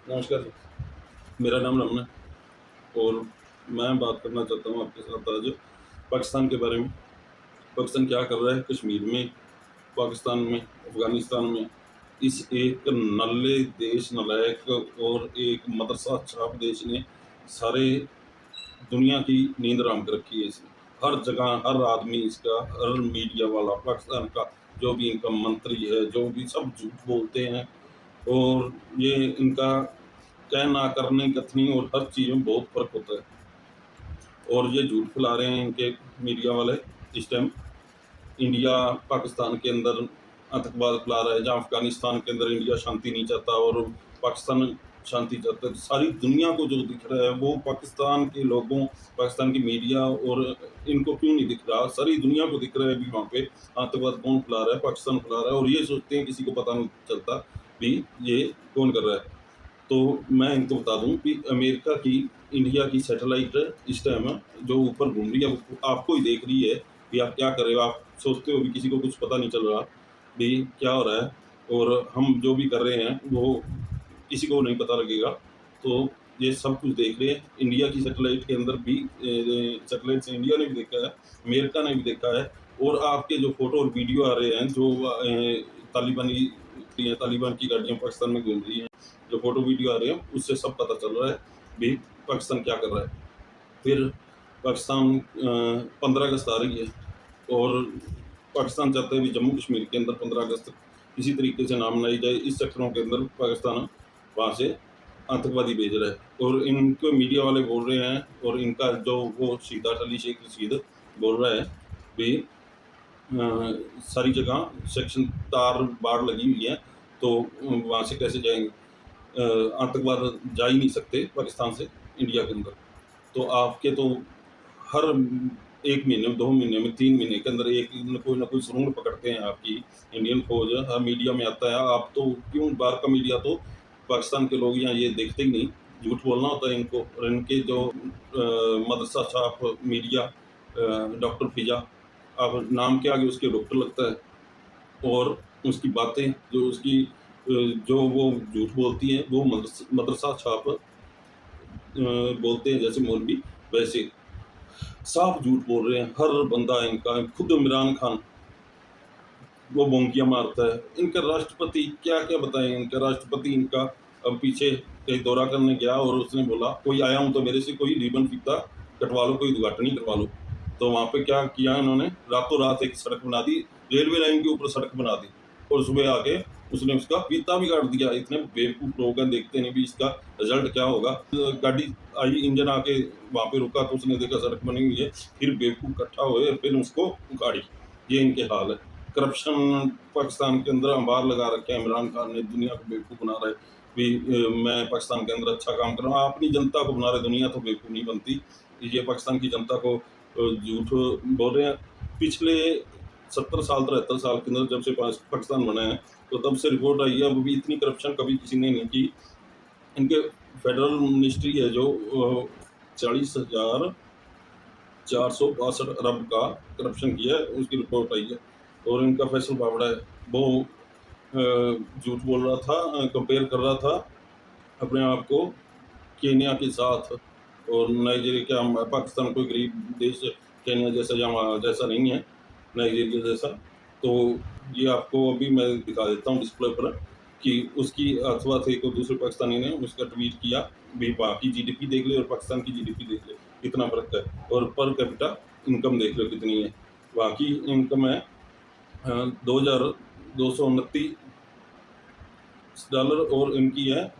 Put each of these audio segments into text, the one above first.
नमस्कार जी, मेरा नाम रमन है और मैं बात करना चाहता हूँ आपके साथ आज पाकिस्तान के बारे में। पाकिस्तान क्या कर रहा है कश्मीर में, पाकिस्तान में, अफ़गानिस्तान में। इस एक नल्ले देश, नालायक और एक मदरसा छाप देश ने सारे दुनिया की नींद हराम कर रखी है इसने। हर जगह, हर आदमी इसका, हर मीडिया वाला पाकिस्तान का, जो भी इनका मंत्री है, जो भी सब झूठ बोलते हैं और ये इनका कह ना करने कथनी और हर चीज़ में बहुत फ़र्क होता है। और ये झूठ फैला रहे हैं इनके मीडिया वाले इस टाइम। इंडिया पाकिस्तान के अंदर आतंकवाद फैला रहा है, जहाँ अफ़गानिस्तान के अंदर इंडिया शांति नहीं चाहता और पाकिस्तान शांति चाहता है। सारी दुनिया को जो दिख रहा है वो पाकिस्तान के लोगों, पाकिस्तान की मीडिया और इनको क्यों नहीं दिख रहा? सारी दुनिया को दिख रहा है भी वहाँ पे आतंकवाद कौन फैला रहा है, पाकिस्तान फैला रहा है और ये सोचते हैं किसी को पता नहीं चलता भी ये कौन कर रहा है। तो मैं इनको बता दूं कि अमेरिका की, इंडिया की सैटेलाइट इस टाइम जो ऊपर घूम रही है वो आपको ही देख रही है कि आप क्या कर रहे हो। आप सोचते हो कि किसी को कुछ पता नहीं चल रहा भी क्या हो रहा है और हम जो भी कर रहे हैं वो किसी को नहीं पता लगेगा। तो ये सब कुछ देख रहे हैं इंडिया की सैटेलाइट के अंदर भी। सैटेलाइट से इंडिया ने भी देखा है, अमेरिका ने भी देखा है। और आपके जो फोटो और वीडियो आ रहे हैं जो तालिबानी तालिबान की गाड़ियाँ पाकिस्तान में घूम रही हैं, जो फोटो वीडियो आ रहे हैं उससे सब पता चल रहा है भी पाकिस्तान क्या कर रहा है। फिर पाकिस्तान 15 अगस्त आ रही है और पाकिस्तान चाहता है कि जम्मू कश्मीर के अंदर 15 अगस्त किसी तरीके से ना मनाई जाए। इस चक्करों के अंदर पाकिस्तान वहाँ से आतंकवादी भेज रहा है और इनको मीडिया वाले बोल रहे हैं और इनका जो वो शहीद अली शेख रशीद बोल रहा है भी सारी जगह सेक्शन तार बाड़ लगी हुई है तो वहाँ से कैसे जाएंगे। आतंकवाद जा ही नहीं सकते पाकिस्तान से इंडिया के अंदर। तो आपके तो हर 1 महीने में, 2 महीने में, 3 महीने के अंदर एक न कोई सुरंग पकड़ते हैं आपकी इंडियन फ़ौज। हर मीडिया में आता है। आप तो क्यों, बाहर का मीडिया तो पाकिस्तान के लोग यहाँ ये देखते ही नहीं। झूठ बोलना होता है इनको। और इनके जो मदरसा छाप मीडिया, डॉक्टर फिज़ा, अब नाम के आगे उसके डॉक्टर लगता है और उसकी बातें जो उसकी जो वो झूठ बोलती हैं वो मदरसा छाप बोलते हैं जैसे मौलवी, वैसे साफ झूठ बोल रहे हैं हर बंदा इनका। खुद इमरान खान वो बोंकियाँ मारता है। इनका राष्ट्रपति क्या-क्या बताएँ। इनका राष्ट्रपति इनका अब पीछे कहीं दौरा करने गया और उसने बोला कोई आया हूँ तो मेरे से कोई रिबन फीता कटवा लो, कोई उद्घाटन ही करवा लो। तो वहाँ पे क्या किया इन्होंने, रातों रात एक सड़क बना दी, रेलवे लाइन के ऊपर सड़क बना दी और सुबह आके उसने उसका फीता भी काट दिया। इतने बेवकूफ़ लोग हैं, देखते नहीं भी इसका रिज़ल्ट क्या होगा। गाड़ी आई, इंजन आके वहाँ पे रुका तो उसने देखा सड़क बनी हुई है, फिर बेवकूफ़ इकट्ठा हुए और फिर उसको उखाड़ी। ये इनके हाल है। करप्शन पाकिस्तान के अंदर अंबार लगा रखे हैं। इमरान खान ने दुनिया को बेवकूफ़ बना रहा है भी मैं पाकिस्तान के अंदर अच्छा काम कर रहा हूँ। अपनी जनता को बना रहे, दुनिया तो बेवकूफ़ नहीं बनती। ये पाकिस्तान की जनता को झूठ बोल रहे हैं। पिछले 70 साल, 73 साल के अंदर जब से पाकिस्तान बना है तो तब से रिपोर्ट आई है, अब भी इतनी करप्शन कभी किसी ने नहीं की। इनके फेडरल मिनिस्ट्री है जो 40,462 अरब का करप्शन किया है, उसकी रिपोर्ट आई है। और इनका फैसल बावड़ा है, वो झूठ बोल रहा था, कंपेयर कर रहा था अपने आप को केन्या के साथ। और नाइजीरिया, क्या पाकिस्तान कोई गरीब देश केन्या जैसा जहाँ जैसा नहीं है, नाइजीरिया जैसा। तो ये आपको अभी मैं दिखा देता हूँ डिस्प्ले पर कि उसकी अथवा थे को दूसरे पाकिस्तानी ने उसका ट्वीट किया भी वहाँ की जीडीपी देख ले और पाकिस्तान की जीडीपी देख ले, कितना फ़र्क है। और पर कैपिटा इनकम देख लो कितनी है। वहाँ की इनकम है 2,229 डॉलर और इनकी है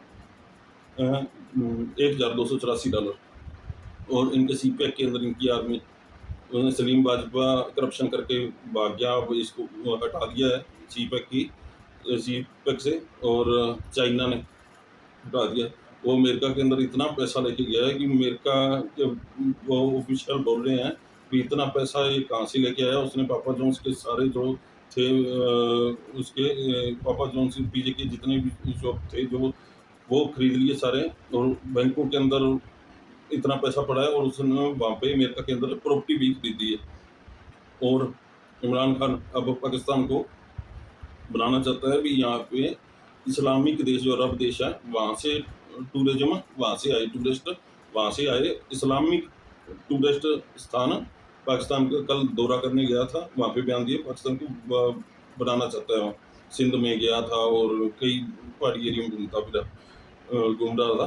$1,284। और इनके सीपैक के अंदर इनकी आर्मी, उन्होंने सलीम बाजवा करप्शन करके भाग गया, अब इसको हटा दिया है सीपैक की, सीपैक से। और चाइना ने हटा दिया। वो अमेरिका के अंदर इतना पैसा लेके गया है कि अमेरिका के वो ऑफिशियल बोल रहे हैं कि इतना पैसा ये कहाँ से लेके आया। उसने पापा जॉन्स के सारे जो थे उसके पापा जॉन्स पीजे के जितने भी शॉप थे जो वो खरीद लिए सारे। और बैंकों के अंदर इतना पैसा पड़ा है और उसने वहाँ पे अमेरिका के अंदर प्रॉपर्टी भी खरीदी है। और इमरान खान अब पाकिस्तान को बनाना चाहता है भी यहाँ पे इस्लामिक देश जो अरब देश है वहाँ से टूरिज्म वहाँ से आए, टूरिस्ट वहाँ से आए। इस्लामिक टूरिस्ट स्थान पाकिस्तान का कल दौरा करने गया था, वहाँ पे बयान दिए पाकिस्तान को बनाना चाहता है। वहाँ सिंध में गया था और कई पहाड़ी एरिया में घूमता फिरा, घूम रहा था।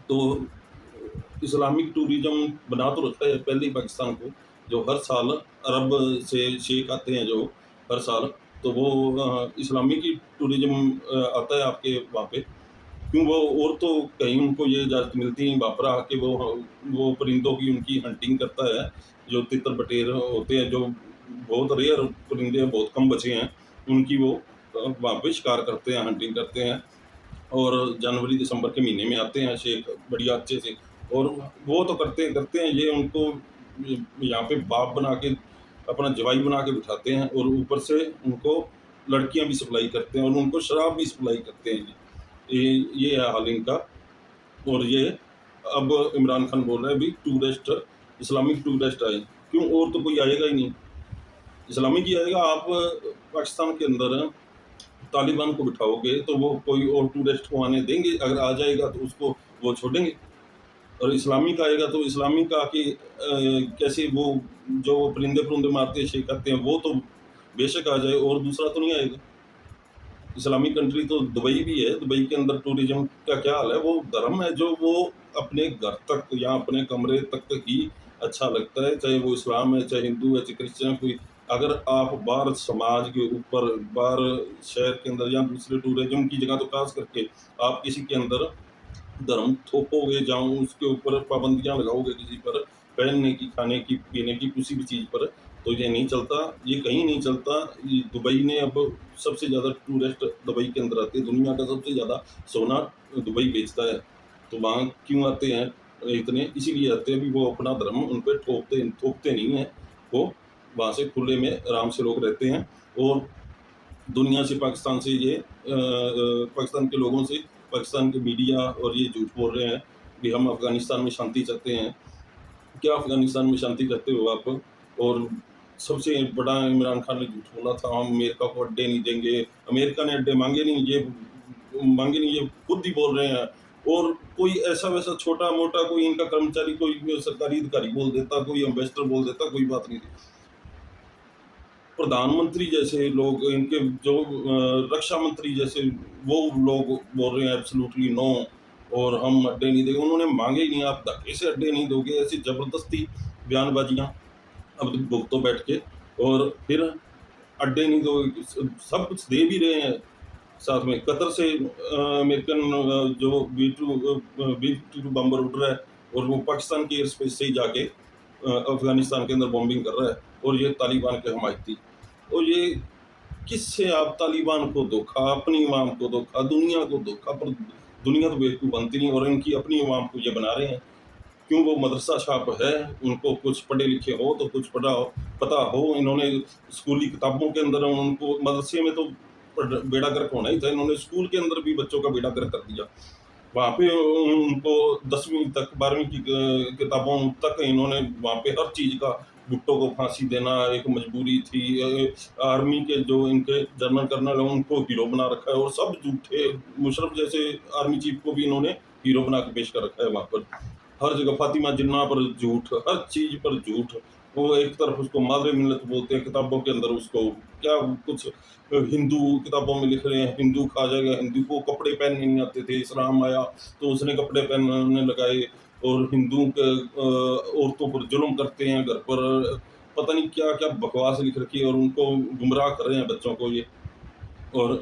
तो इस्लामिक टूरिज्म बना तो रखा है पहले ही पाकिस्तान को, जो हर साल अरब से शेख आते हैं जो हर साल, तो वो इस्लामिक ही टूरिज्म आता है आपके वहाँ पे। क्यों वो और तो कहीं उनको ये इजाज़त मिलती नहीं, बापरा आके वो परिंदों की उनकी हंटिंग करता है, जो तितर बटेर होते हैं, जो बहुत रेयर परिंदे हैं, बहुत कम बचे हैं, उनकी वो वहाँ पे शिकार करते हैं, हंटिंग करते हैं। और जनवरी दिसंबर के महीने में आते हैं शेख बढ़िया अच्छे से, और वो तो करते हैं ये उनको यहाँ पे बाप बना के, अपना जवाई बना के बिठाते हैं, और ऊपर से उनको लड़कियां भी सप्लाई करते हैं और उनको शराब भी सप्लाई करते हैं। ये है हाल इनका। और ये अब इमरान खान बोल रहा है भी टूरिस्ट, इस्लामिक टूरिस्ट आए, क्यों? और तो कोई आएगा ही नहीं, इस्लामिक ही आएगा। आप पाकिस्तान के अंदर तालिबान को बिठाओगे तो वो कोई और टूरिस्ट को आने देंगे? अगर आ जाएगा तो उसको वो छोड़ेंगे। और इस्लामिक आएगा तो इस्लामिक आके कैसे वो जो परिंदे मारते हैं शेख आते हैं, वो तो बेशक आ जाए, और दूसरा तो नहीं आएगा। इस्लामिक कंट्री तो दुबई भी है, दुबई के अंदर टूरिज्म का क्या हाल है? वो धर्म है जो वो अपने घर तक या अपने कमरे तक ही अच्छा लगता है, चाहे वो इस्लाम है, चाहे हिंदू है, चाहे क्रिश्चियन, कोई। अगर आप बाहर समाज के ऊपर, बाहर शहर के अंदर या दूसरे टूरिज्म की जगह तो खास करके आप किसी के अंदर धर्म थोपोगे, जहाँ उसके ऊपर पाबंदियां लगाओगे किसी पर, पहनने की, खाने की, पीने की, किसी भी चीज़ पर, तो ये नहीं चलता, ये कहीं नहीं चलता। ये दुबई ने अब सबसे ज़्यादा टूरिस्ट दुबई के अंदर आते हैं, दुनिया का सबसे ज़्यादा सोना दुबई बेचता है। तो वहाँ क्यों आते हैं इतने? इसीलिए आते हैं भी वो अपना धर्म उन पर थोपते नहीं हैं। वो वहाँ से खुले में आराम से लोग रहते हैं, और दुनिया से, पाकिस्तान से ये पाकिस्तान के लोगों से, पाकिस्तान के मीडिया और ये झूठ बोल रहे हैं कि हम अफ़गानिस्तान में शांति चाहते हैं। क्या अफ़गानिस्तान में शांति चाहते हो आप? और सबसे बड़ा इमरान खान ने झूठ बोला था, हम अमेरिका को अड्डे नहीं देंगे। अमेरिका ने अड्डे माँगे नहीं, ये खुद ही बोल रहे हैं। और कोई ऐसा-वैसा छोटा-मोटा कोई इनका कर्मचारी, कोई सरकारी अधिकारी बोल देता, कोई एम्बेसडर बोल देता, कोई बात नहीं थी। प्रधानमंत्री जैसे लोग, इनके जो रक्षा मंत्री जैसे वो लोग बोल रहे हैं एब्सोल्युटली नो, और हम अड्डे नहीं देंगे। उन्होंने मांगे ही नहीं, आप धक्के से अड्डे नहीं दोगे, ऐसी जबरदस्ती बयानबाजियां अब भुगतो बैठ के, और फिर अड्डे नहीं दोगे। सब कुछ दे भी रहे हैं साथ में। कतर से अमेरिकन जो बी-2 बम्बर उड़ रहा है, और वो पाकिस्तान के एयर स्पेस से ही जाके अफगानिस्तान के अंदर बॉम्बिंग कर रहा है, और ये तालिबान के हमायती। और ये किससे आप तालिबान को धोखा, अपनी अवाम को धोखा, दुनिया को धोखा, पर दुनिया तो बेवकूफ़ बनती नहीं, और इनकी अपनी अवाम को ये बना रहे हैं। क्यों? वो मदरसा छाप है, उनको कुछ पढ़े लिखे हो तो कुछ पता हो। इन्होंने स्कूली किताबों के अंदर, उनको मदरसे में तो बेड़ा गर्क होना ही था, इन्होंने स्कूल के अंदर भी बच्चों का बेड़ा गर्क कर दिया। वहाँ पे उनको 10वीं तक, 12वीं की किताबों तक इन्होंने वहाँ पे हर चीज़ का, भुट्टो को फांसी देना एक मजबूरी थी। आर्मी के जो इनके जनरल कर्नल हैं उनको हीरो बना रखा है, और सब झूठे। मुशर्रफ जैसे आर्मी चीफ को भी इन्होंने हीरो बना के पेश कर रखा है वहाँ पर। हर जगह फातिमा जिन्ना पर झूठ, हर चीज़ पर झूठ। वो एक तरफ उसको मादरे मिल्लत बोलते हैं, किताबों के अंदर उसको क्या कुछ हिंदू किताबों में लिख रहे हैं, हिंदू खा जाएगा, हिंदू को कपड़े पहनने नहीं आते थे, इस्लाम आया तो उसने कपड़े पहनने लगाए, और हिंदू के औरतों पर जुल्म करते हैं घर पर। पता नहीं क्या क्या बकवास लिख रखी है, और उनको गुमराह कर रहे हैं बच्चों को ये। और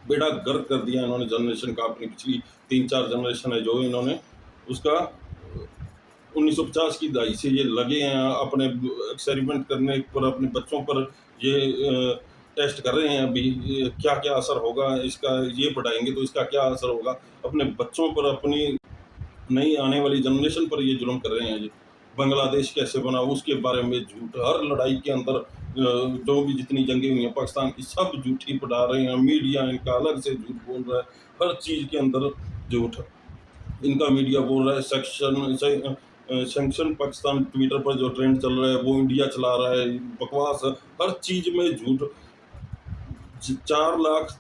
बेड़ा गर्क कर दिया इन्होंने जनरेशन का, अपनी पिछली 3-4 जनरेशन है जो इन्होंने उसका 1950 की दहाई से ये लगे हैं अपने एक्सपेरिमेंट करने पर, अपने बच्चों पर ये टेस्ट कर रहे हैं अभी, क्या क्या असर होगा इसका, ये पढ़ाएंगे तो इसका क्या असर होगा। अपने बच्चों पर, अपनी नई आने वाली जनरेशन पर ये जुल्म कर रहे हैं। ये बांग्लादेश कैसे बना उसके बारे में झूठ, हर लड़ाई के अंदर जो भी जितनी जंगें हुई हैं पाकिस्तान की, सब झूठी पढ़ा रहे हैं। मीडिया इनका अलग से झूठ बोल रहा है, हर चीज़ के अंदर झूठ। इनका मीडिया बोल रहा है सैंक्शन पाकिस्तान, ट्विटर पर जो ट्रेंड चल रहा है वो इंडिया चला रहा है, बकवास। हर चीज़ में झूठ। 4 लाख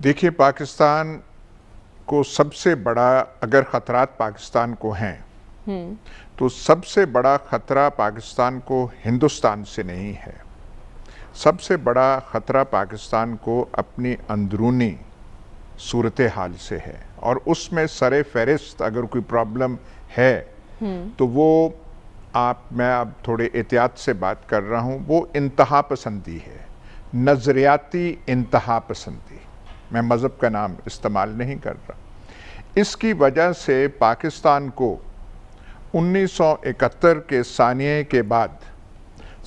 देखिए, पाकिस्तान को सबसे बड़ा, अगर ख़तरात पाकिस्तान को हैं तो सबसे बड़ा ख़तरा पाकिस्तान को हिंदुस्तान से नहीं है। सबसे बड़ा ख़तरा पाकिस्तान को अपनी अंदरूनी सूरत हाल से है, और उसमें सरे फहरिस्त अगर कोई प्रॉब्लम है तो वो मैं अब थोड़े एहतियात से बात कर रहा हूँ, वो इंतहा पसंदी है, नज़रियाती इंतहा पसंदी। मैं मज़हब का नाम इस्तेमाल नहीं कर रहा। इसकी वजह से पाकिस्तान को 1971 के सानिये के बाद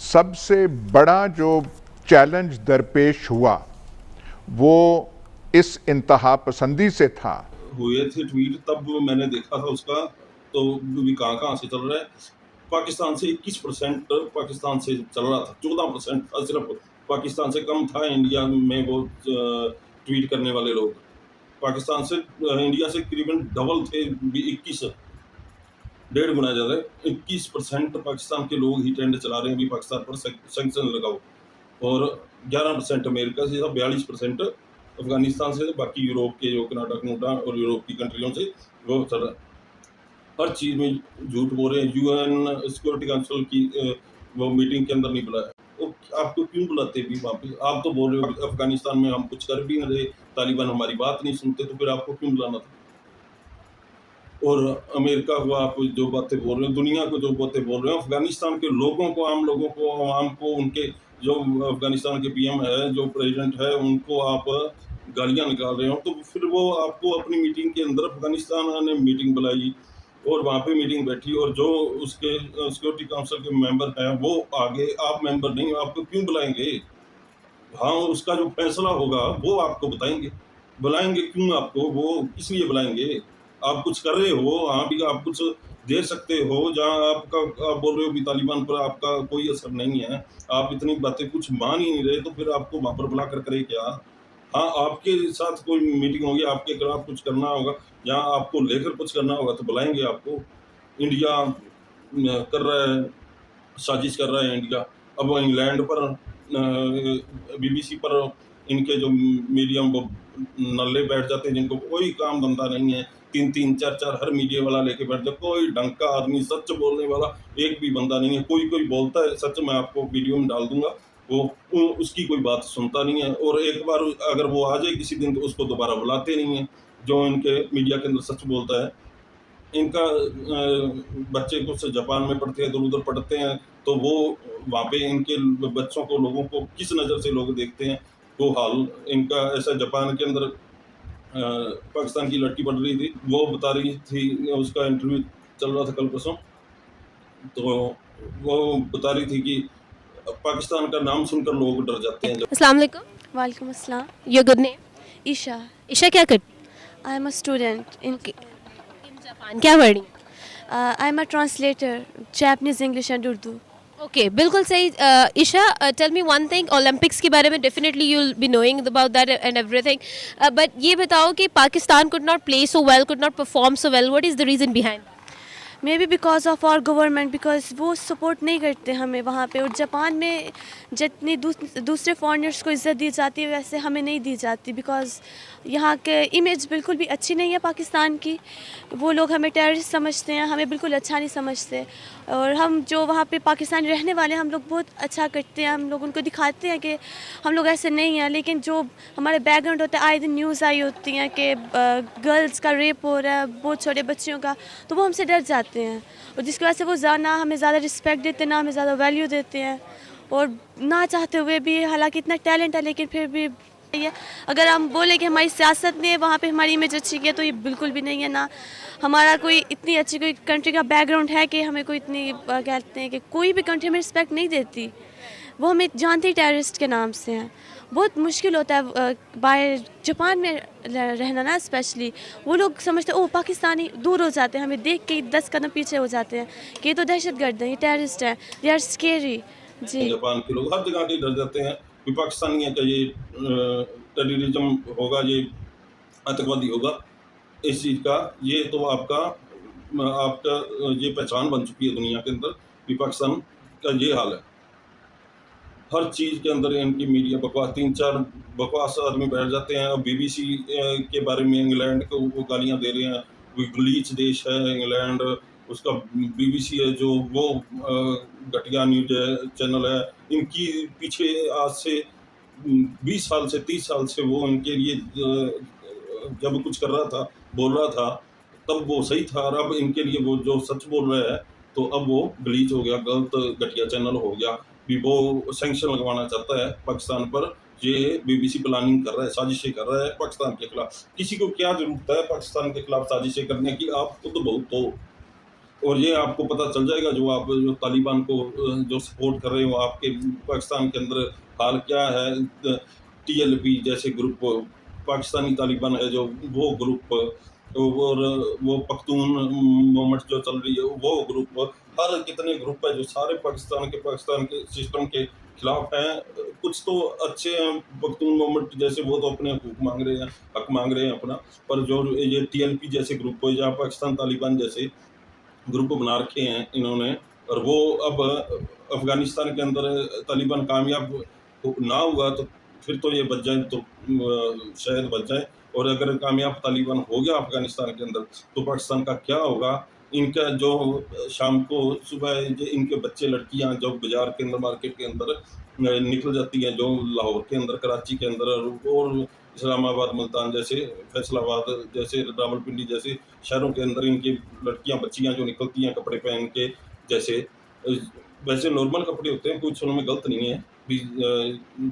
सबसे बड़ा जो चैलेंज दरपेश हुआ वो इस इंतहा पसंदी से था। हुए थे ट्वीट, तब मैंने देखा था उसका, तो भी कहाँ से चल रहा है। पाकिस्तान से 21% पाकिस्तान से चल रहा था, 14% था सिर्फ, पाकिस्तान से कम था इंडिया में वो ट्वीट करने वाले लोग। पाकिस्तान से इंडिया से करीबन डबल थे, 21, 1.5 गुना ज़्यादा। 21% पाकिस्तान के लोग ही ट्रेंड चला रहे हैं अभी पाकिस्तान पर सैंक्शन लगाओ, और 11% अमेरिका से, 42% अफगानिस्तान से, बाकी यूरोप के जो कनाडा और यूरोप की कंट्रियों से वो चल रहा है। हर चीज़ में झूठ बोल रहे हैं। यूएन सिक्योरिटी काउंसिल की वो मीटिंग के अंदर नहीं बुलाया, वो आपको क्यों बुलाते भी वहाँ पे? आप तो बोल रहे हो अफगानिस्तान में हम कुछ कर भी नहीं रहे, तालिबान हमारी बात नहीं सुनते, तो फिर आपको क्यों बुलाना था? और अमेरिका को आप जो बातें बोल रहे हो, दुनिया को जो बातें बोल रहे हो, अफगानिस्तान के लोगों को, आम लोगों को, आवाम को, उनके जो अफगानिस्तान के पीएम है, जो प्रेसिडेंट है, उनको आप गालियां निकाल रहे हो, तो फिर वो आपको अपनी मीटिंग के अंदर अफगानिस्तान ने मीटिंग बुलाई और वहाँ पे मीटिंग बैठी, और जो उसके सिक्योरिटी काउंसिल के मेंबर हैं वो आगे, आप मेंबर नहीं हो, आपको क्यों बुलाएंगे? हाँ, उसका जो फैसला होगा वो आपको बताएंगे, बुलाएंगे क्यों आपको? वो किस लिए बुलाएंगे? आप कुछ कर रहे हो, हाँ भी आप कुछ दे सकते हो, जहाँ आपका, आप बोल रहे हो भी तालिबान पर आपका कोई असर नहीं है, आप इतनी बातें कुछ मान ही नहीं रहे, तो फिर आपको वहाँ पर बुला कर करे क्या? हाँ, आपके साथ कोई मीटिंग होगी, आपके खिलाफ कुछ करना होगा, जहाँ आपको लेकर कुछ करना होगा तो बुलाएंगे आपको। इंडिया कर रहा है, साजिश कर रहा है इंडिया। अब वो इंग्लैंड पर बीबीसी पर इनके जो मीडियम वो नल्ले बैठ जाते हैं, जिनको कोई काम धंधा नहीं है, 3-3, 4-4 हर मीडिया वाला लेके बैठ जाए, कोई ढंग का आदमी, सच बोलने वाला एक भी बंदा नहीं है। कोई बोलता है सच, मैं आपको वीडियो में डाल दूंगा, वो उसकी कोई बात सुनता नहीं है, और एक बार अगर वो आ जाए किसी दिन तो उसको दोबारा बुलाते नहीं है, जो इनके मीडिया के अंदर सच बोलता है। इनका बच्चे कुछ जापान में पढ़ते हैं, इधर-उधर पढ़ते हैं, तो वो वहाँ पे इनके बच्चों को, लोगों को किस नज़र से लोग देखते हैं, वो हाल इनका ऐसा। जापान के अंदर पाकिस्तान की लड़की पढ़ रही थी, वो बता रही थी, उसका इंटरव्यू चल रहा था कल परसों, तो वो बता रही थी कि पाकिस्तान का नाम सुनकर लोग डर जाते हैं। अस्सलाम वालेकुम। वालेकुम अस्सलाम। Your good name? Isha. Isha क्या करती I am a student in in Japan? क्या पढ़ रही? I am a translator, Japanese, English and Urdu. Okay, बिल्कुल सही। Isha, tell me one thing, Olympics के बारे में definitely you will be knowing about that and everything, but ये बताओ कि Pakistan could not play so well, could not perform so well, what is the reason behind? May be because of our government, because वो support नहीं करते हमें वहाँ पे। और जापान में जितनी दूसरे फॉरेनर्स को इज़्ज़त दी जाती है वैसे हमें नहीं दी जाती, बिकॉज यहाँ के इमेज बिल्कुल भी अच्छी नहीं है पाकिस्तान की। वो लोग हमें टेररिस्ट समझते हैं, हमें बिल्कुल अच्छा नहीं समझते। और हम जो वहाँ पे पाकिस्तान रहने वाले हैं, हम लोग बहुत अच्छा करते हैं, हम लोग उनको दिखाते हैं कि हम लोग ऐसे नहीं हैं। लेकिन जो हमारे बैकग्राउंड होता है, आए दिन न्यूज़ आई होती हैं कि गर्ल्स का रेप हो रहा है, बहुत छोटे बच्चियों का, तो वो हमसे डर जाते हैं, और जिसकी वजह से वो ना हमें ज़्यादा रिस्पेक्ट देते हैं, ना हमें ज़्यादा वैल्यू देते हैं। और ना चाहते हुए भी, हालांकि इतना टैलेंट है लेकिन फिर भी ये, अगर हम बोले कि हमारी सियासत ने वहाँ पे हमारी इमेज अच्छी की है, तो ये बिल्कुल भी नहीं है। ना हमारा कोई इतनी अच्छी कोई कंट्री का बैकग्राउंड है कि हमें कोई इतनी कहते हैं कि कोई भी कंट्री हमें रिस्पेक्ट नहीं देती, वो हमें जानती टेररिस्ट के नाम से हैं। बहुत मुश्किल होता है बाहर जापान में रहना ना, स्पेशली वो लोग समझते हैं, ओह पाकिस्तानी, दूर हो जाते हैं, हमें देख के 10 कदम पीछे हो जाते हैं कि ये तो दहशतगर्द हैं, ये टेररिस्ट हैं, दे आर स्केरी। जी, जापान के लोग हर जगह के डर जाते हैं कि पाकिस्तानी है, का ये टेररिज्म होगा, ये आतंकवादी होगा, इस चीज़ का ये तो आपका ये पहचान बन चुकी है दुनिया के अंदर कि पाकिस्तान का ये हाल है। हर चीज़ के अंदर इनकी मीडिया बकवास, 3-4 बकवास आदमी बैठ जाते हैं। अब बीबीसी के बारे में इंग्लैंड को वो गालियाँ दे रहे हैं, विगलीच देश है इंग्लैंड, उसका बीबीसी है जो वो घटिया न्यूज़ चैनल है। इनकी पीछे आज से 20 साल से 30 साल से वो इनके लिए जब कुछ कर रहा था, बोल रहा था, तब वो सही था, और अब इनके लिए वो जो सच बोल रहा है, तो अब वो ब्लीच हो गया, गलत घटिया चैनल हो गया। भी वो सैंक्शन लगवाना चाहता है पाकिस्तान पर। ये बीबीसी प्लानिंग कर रहा है, साजिशें कर रहा है पाकिस्तान के खिलाफ। किसी को क्या ज़रूरत है पाकिस्तान के खिलाफ साजिशें करने की? आप खुद बहुत हो। और ये आपको पता चल जाएगा, जो तालिबान को जो सपोर्ट कर रहे हो आपके पाकिस्तान के अंदर हाल क्या है। टीएलपी जैसे ग्रुप, पाकिस्तानी तालिबान है जो वो ग्रुप, और वो पख्तून मूवमेंट जो चल रही है वो ग्रुप, हर कितने ग्रुप है जो सारे पाकिस्तान के सिस्टम के खिलाफ हैं। कुछ तो अच्छे हैं पख्तून मूवमेंट जैसे, वो तो अपने हकूक मांग रहे हैं, हक मांग रहे हैं अपना। पर जो ये टीएलपी जैसे ग्रुप है या पाकिस्तान तालिबान जैसे ग्रुप बना रखे हैं इन्होंने, और वो अब अफगानिस्तान के अंदर तालिबान कामयाब ना हुआ तो फिर तो ये बच जाए, तो शायद बच जाए। और अगर कामयाब तालिबान हो गया अफगानिस्तान के अंदर, तो पाकिस्तान का क्या होगा? इनका जो शाम को सुबह इनके बच्चे लड़कियां जो बाजार के अंदर, मार्केट के अंदर निकल जाती हैं, जो लाहौर के अंदर, कराची के अंदर और इस्लामाबाद, मुल्तान जैसे, फैसलाबाद जैसे, रावलपिंडी जैसे शहरों के अंदर इनकी लड़कियां बच्चियां जो निकलती हैं कपड़े पहन के, जैसे वैसे नॉर्मल कपड़े होते हैं, कुछ उनमें गलत नहीं है भी।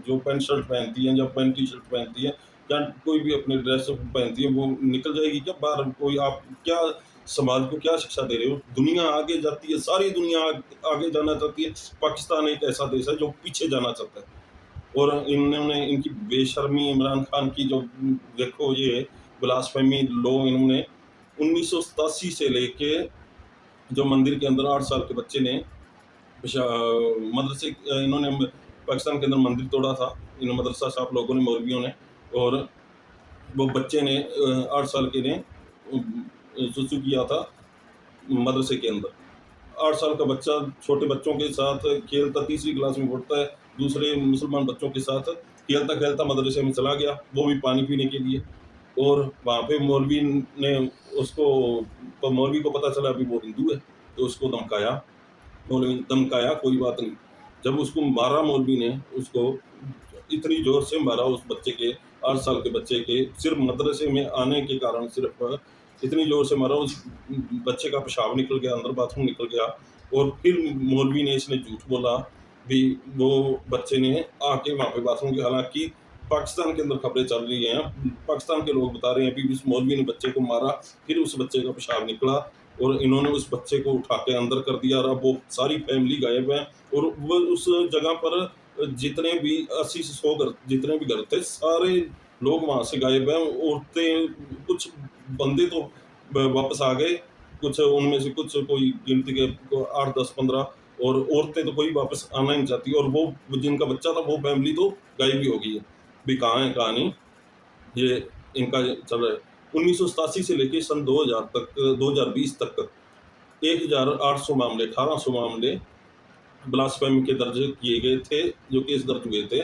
जो पैंट शर्ट पहनती हैं या पैंट टी शर्ट पहनती है या कोई भी अपनी ड्रेस पहनती है, वो निकल जाएगी क्या बाहर? कोई आप क्या समाज को क्या शिक्षा दे रहे हो? दुनिया आगे जाती है, सारी दुनिया आगे जाना चाहती है। पाकिस्तान एक ऐसा देश है जो पीछे जाना चाहता है। और इन्होंने इनकी बेशर्मी, इमरान खान की जो देखो ये ब्लास्फेमी लॉ इन्होंने 1987 से लेके, जो मंदिर के अंदर 8 साल के बच्चे ने मदरसे, इन्होंने पाकिस्तान के अंदर मंदिर तोड़ा था इन मदरसा साहब लोगों ने, मौलवियों ने, और वो बच्चे ने 8 साल के ने सुसु किया था मदरसे के अंदर। 8 साल का बच्चा छोटे बच्चों के साथ खेलता, तीसरी क्लास में पढ़ता है, दूसरे मुसलमान बच्चों के साथ खेलता खेलता मदरसे में चला गया, वो भी पानी पीने के लिए। और वहाँ पे मौलवी ने उसको, तो मौलवी को पता चला अभी वो हिंदू है, तो उसको धमकाया, मौलवी धमकाया, कोई बात नहीं। जब उसको मारा मौलवी ने, उसको इतनी जोर से मारा उस बच्चे के, 8 साल के बच्चे के, सिर्फ मदरसे में आने के कारण सिर्फ इतनी जोर से मारा, उस बच्चे का पेशाब निकल गया, अंदर बाथरूम निकल गया। और फिर मौलवी ने इसने झूठ बोला भी, वो बच्चे ने आके वहाँ पे बाथरूम के, हालांकि पाकिस्तान के अंदर खबरें चल रही हैं, पाकिस्तान के लोग बता रहे हैं कि उस मौलवी ने बच्चे को मारा, फिर उस बच्चे का पेशाब निकला और इन्होंने उस बच्चे को उठा के अंदर कर दिया। और अब वो सारी फैमिली गायब है, और वो उस जगह पर जितने भी 80 से 100 घर, जितने भी घर थे, सारे लोग वहाँ से गायब हैं। औरतें, कुछ बंदे तो वापस आ गए, कुछ उनमें से कुछ कोई गिनती के 8, 10, 15, और औरतें तो कोई वापस आना ही नहीं चाहती। और वो जिनका बच्चा था वो फैमिली तो गायब ही हो गई है, भी कहाँ है कहाँ नहीं, ये इनका चल रहा है। 1987 से लेके सन 2000 तक, 2020 तक 1800 मामले, 1800 मामले ब्लास्फेमी के दर्ज किए गए थे, जो केस दर्ज हुए थे।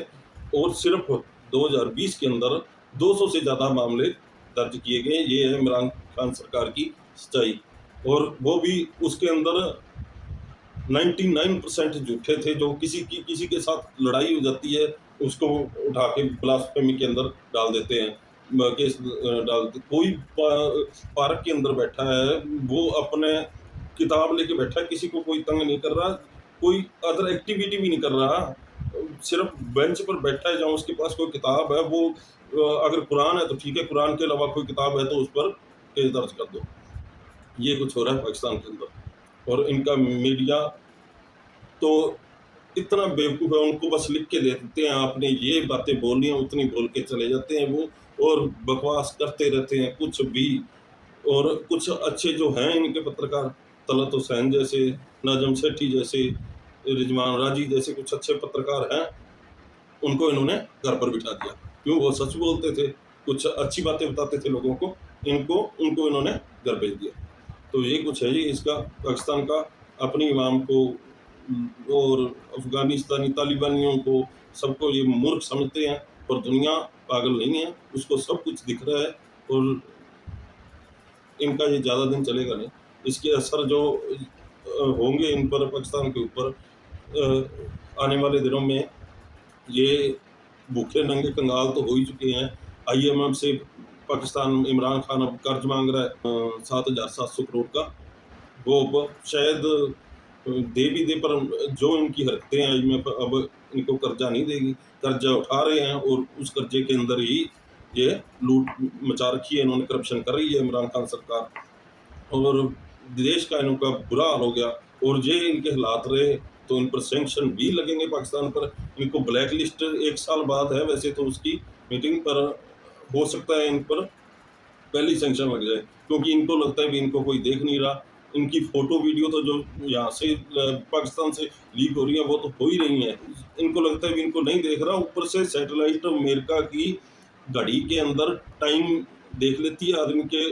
और सिर्फ 2020 के अंदर 200 से ज़्यादा मामले दर्ज किए गए। ये है इमरान खान सरकार की सच्चाई। और वो भी उसके अंदर 99% झूठे थे। जो किसी के साथ लड़ाई हो जाती है, उसको उठा के ब्लास्फेमी के अंदर डाल देते हैं, केस डाल देते। कोई पार्क के अंदर बैठा है, वो अपने किताब लेके बैठा है, किसी को कोई तंग नहीं कर रहा, कोई अदर एक्टिविटी भी नहीं कर रहा, सिर्फ बेंच पर बैठा है, जहाँ उसके पास कोई किताब है, वो अगर कुरान है तो ठीक है, कुरान के अलावा कोई किताब है तो उस पर केस दर्ज कर दो। ये कुछ हो रहा है पाकिस्तान के अंदर। और इनका मीडिया तो इतना बेवकूफ़ है, उनको बस लिख के दे देते हैं आपने ये बातें बोलनी है, उतनी बोल के चले जाते हैं वो, और बकवास करते रहते हैं कुछ भी। और कुछ अच्छे जो हैं इनके पत्रकार, तलत हुसैन जैसे, नाजम सेठी जैसे, रिजवान राजी जैसे कुछ अच्छे पत्रकार हैं, उनको इन्होंने घर पर बिठा दिया। क्यों? वो सच बोलते थे, कुछ अच्छी बातें बताते थे लोगों को, उनको इन्होंने घर भेज दिया। तो ये कुछ है जी इसका, पाकिस्तान का। अपनी इमाम को और अफगानिस्तानी तालिबानियों को सबको ये मूर्ख समझते हैं, पर दुनिया पागल नहीं है, उसको सब कुछ दिख रहा है और इनका ये ज़्यादा दिन चलेगा नहीं। इसके असर जो होंगे इन पर, पाकिस्तान के ऊपर आने वाले दिनों में, ये भूखे नंगे कंगाल तो हो ही चुके हैं। IMF से पाकिस्तान, इमरान खान अब कर्ज मांग रहा है 7,700 करोड़ का। वो अब शायद दे भी दे, पर जो इनकी हरकतें हैं IMF अब इनको कर्जा नहीं देगी, कर्जा उठा रहे हैं और उस कर्जे के अंदर ही ये लूट मचा रखी है इन्होंने, करप्शन कर रही है इमरान खान सरकार और देश का इनका बुरा हाल हो गया। और ये इनके हालात रहे तो इन पर सैंक्शन भी लगेंगे पाकिस्तान पर। इनको ब्लैक लिस्ट 1 साल बाद है वैसे तो उसकी मीटिंग, पर हो सकता है इन पर पहले ही सैंक्शन लग जाए, क्योंकि इनको लगता है कि इनको कोई देख नहीं रहा। इनकी फोटो वीडियो तो जो यहाँ से पाकिस्तान से लीक हो रही है वो तो हो ही रही है, इनको लगता है कि इनको नहीं देख रहा। ऊपर से सैटेलाइट अमेरिका की घड़ी के अंदर टाइम देख लेती है, आदमी के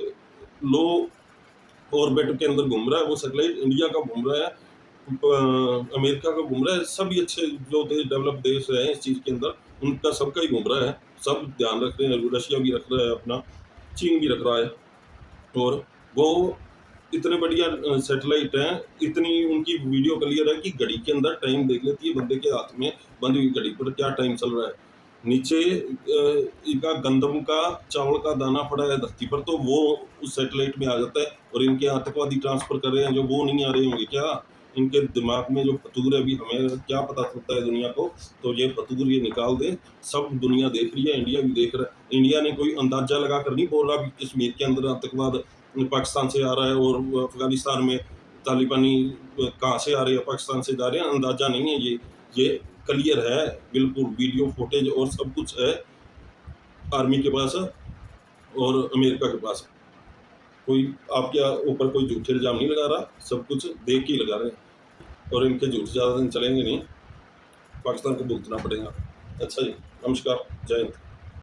लो ऑर्बिट के अंदर घूम रहा है वो सैटेलाइट, इंडिया का घूम रहा है, अमेरिका का घूम रहा है, सभी अच्छे जो देश, डेवलप देश हैं इस चीज़ के अंदर, उनका सबका ही घूम रहा है, सब ध्यान रख रहे हैं। रशिया भी रख रहा है अपना, चीन भी रख रहा है, और वो इतने बढ़िया सैटेलाइट हैं, इतनी उनकी वीडियो क्लियर है कि घड़ी के अंदर टाइम देख लेती है, बंदे के हाथ में बंद हुई घड़ी पर क्या टाइम चल रहा है। नीचे इनका गंदम का, चावल का दाना पड़ा है धरती पर, तो वो उस सैटेलाइट में आ जाता है, और इनके आतंकवादी ट्रांसफ़र कर रहे हैं जो वो नहीं आ रहे होंगे क्या, इनके दिमाग में जो फतूर है, अभी हमें क्या पता चलता है दुनिया को, तो ये फतूर ये निकाल दे। सब दुनिया देख रही है, इंडिया भी देख रहा है। इंडिया ने कोई अंदाजा लगा कर नहीं बोल रहा कि कश्मीर के अंदर आतंकवाद पाकिस्तान से आ रहा है और अफगानिस्तान में तालिबानी कहाँ से आ रहे हैं, पाकिस्तान से जा रहे हैं, अंदाजा नहीं है ये क्लियर है बिल्कुल, वीडियो फुटेज और सब कुछ है आर्मी के पास और अमेरिका के पास। कोई आपके ऊपर कोई झूठे इल्ज़ाम नहीं लगा रहा, सब कुछ देख के ही लगा रहे हैं, और इनके झूठ ज़्यादा दिन चलेंगे नहीं, पाकिस्तान को भुगतना पड़ेगा। अच्छा जी, नमस्कार, जय हिंद।